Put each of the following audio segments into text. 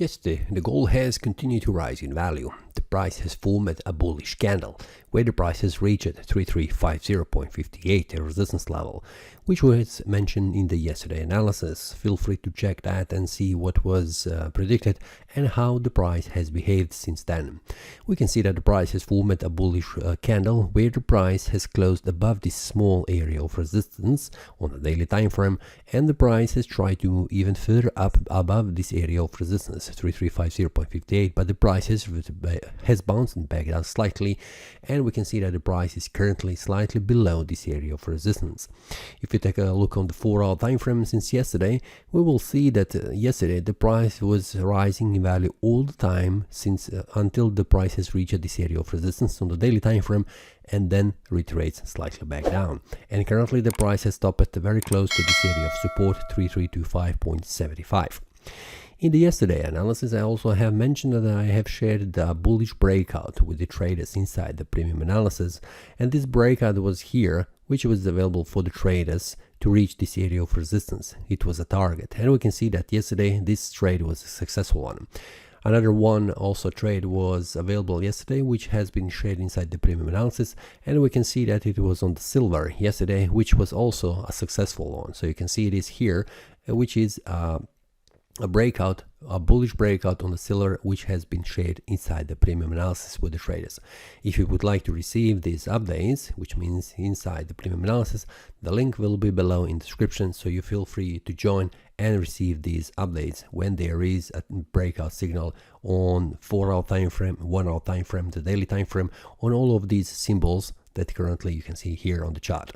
Yesterday, the gold has continued to rise in value. The price has formed a bullish candle, where the price has reached 3350.58, a resistance level, which was mentioned in the yesterday analysis. Feel free to check that and see what was predicted and how the price has behaved since then. We can see that the price has formed a bullish candle, where the price has closed above this small area of resistance on the daily time frame, and the price has tried to move even further up above this area of resistance, 3350.58, but the price has bounced back down slightly, and we can see that the price is currently slightly below this area of resistance. If you take a look on the 4-hour time frame since yesterday, we will see that yesterday the price was rising in value all the time since until the price has reached this area of resistance on the daily time frame, and then retraces slightly back down. And currently the price has stopped at very close to this area of support, 3325.75. In the yesterday analysis, I also have mentioned that I have shared the bullish breakout with the traders inside the premium analysis, and this breakout was here, which was available for the traders to reach this area of resistance. It was a target, and we can see that yesterday this trade was a successful one. Another one also trade was available yesterday, which has been shared inside the premium analysis, and we can see that it was on the silver yesterday, which was also a successful one. So you can see it is here, which is a breakout, a bullish breakout on the silver, which has been shared inside the premium analysis with the traders. If you would like to receive these updates, which means inside the premium analysis, the link will be below in the description, so you feel free to join and receive these updates when there is a breakout signal on 4-hour time frame, 1-hour time frame, the daily time frame, on all of these symbols that currently you can see here on the chart.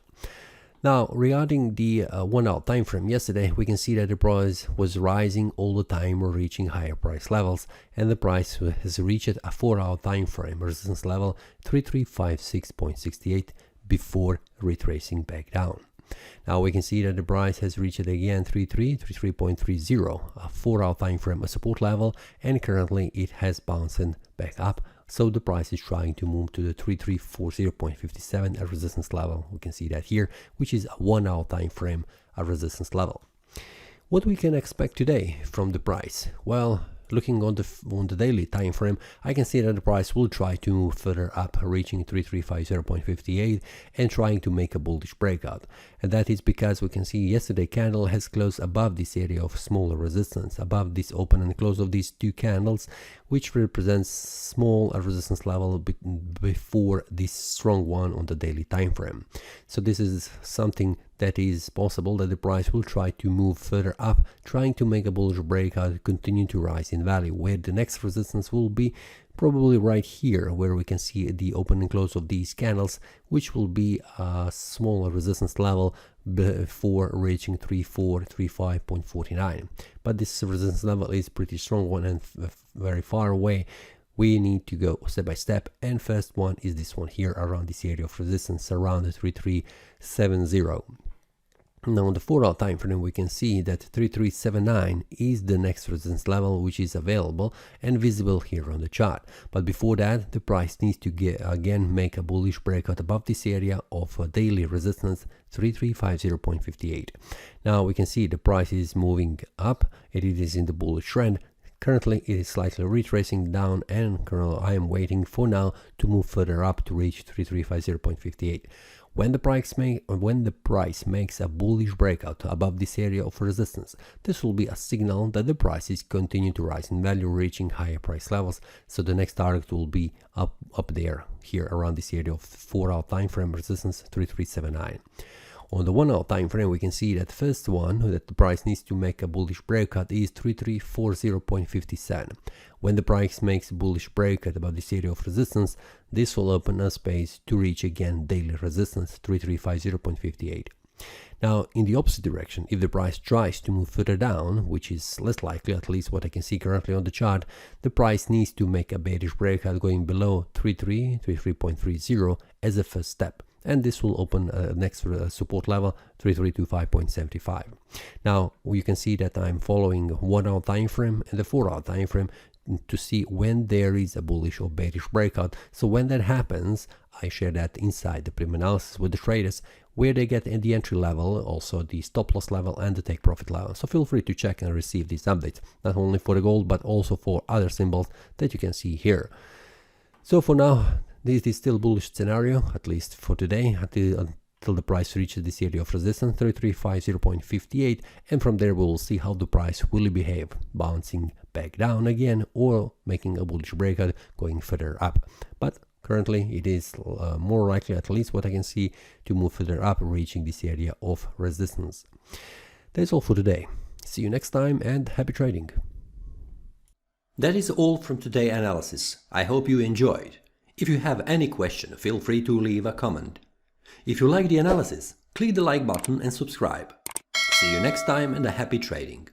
Now, regarding the 1-hour time frame, yesterday we can see that the price was rising all the time, or reaching higher price levels, and the price has reached a 4-hour time frame resistance level 3356.68 before retracing back down. Now we can see that the price has reached again 33.30, a 4-hour time frame support level, and currently it has bounced back up. So the price is trying to move to the 3340.57, a resistance level. We can see that here, which is a 1-hour time frame, a resistance level. What we can expect today from the price? Well, looking on the daily time frame, I can see that the price will try to move further up, reaching 3350.58 and trying to make a bullish breakout. And that is because we can see yesterday candle has closed above this area of smaller resistance, above this open and close of these two candles, which represents small resistance level before this strong one on the daily time frame. So this is something that is possible, that the price will try to move further up, trying to make a bullish breakout, continue to rise in value, where the next resistance will be probably right here, where we can see the open and close of these candles, which will be a smaller resistance level before reaching 3435.49. But this resistance level is pretty strong one and very far away. We need to go step by step, and first one is this one here around this area of resistance around the 3370. Now on the 4-hour time frame, we can see that 3379 is the next resistance level, which is available and visible here on the chart. But before that, the price needs to again make a bullish breakout above this area of daily resistance 3350.58. Now we can see the price is moving up, it is in the bullish trend. Currently it is slightly retracing down, and I am waiting for now to move further up to reach 3350.58. When the price makes a bullish breakout above this area of resistance, this will be a signal that the prices continue to rise in value, reaching higher price levels. So the next target will be up there, here around this area of 4-hour time frame resistance 3379. On the 1-hour time frame, we can see that first one that the price needs to make a bullish breakout is 3340.57. When the price makes a bullish breakout above this area of resistance, this will open a space to reach again daily resistance 3350.58. Now, in the opposite direction, if the price tries to move further down, which is less likely, at least what I can see currently on the chart, the price needs to make a bearish breakout going below 33.30 as a first step. And this will open next support level 3325.75. Now you can see that I'm following 1-hour time frame and the 4-hour time frame to see when there is a bullish or bearish breakout. So when that happens, I share that inside the premium analysis with the traders, where they get the entry level, also the stop loss level and the take profit level. So feel free to check and receive these updates, not only for the gold but also for other symbols that you can see here. So for now, this is still bullish scenario, at least for today, until the price reaches this area of resistance 3350.58, and from there we will see how the price will behave, bouncing back down again or making a bullish breakout going further up. But currently it is more likely, at least what I can see, to move further up, reaching this area of resistance. That's all for today. See you next time and happy trading. That is all from today's analysis. I hope you enjoyed. If you have any question, feel free to leave a comment. If you like the analysis, click the like button and subscribe. See you next time and a happy trading.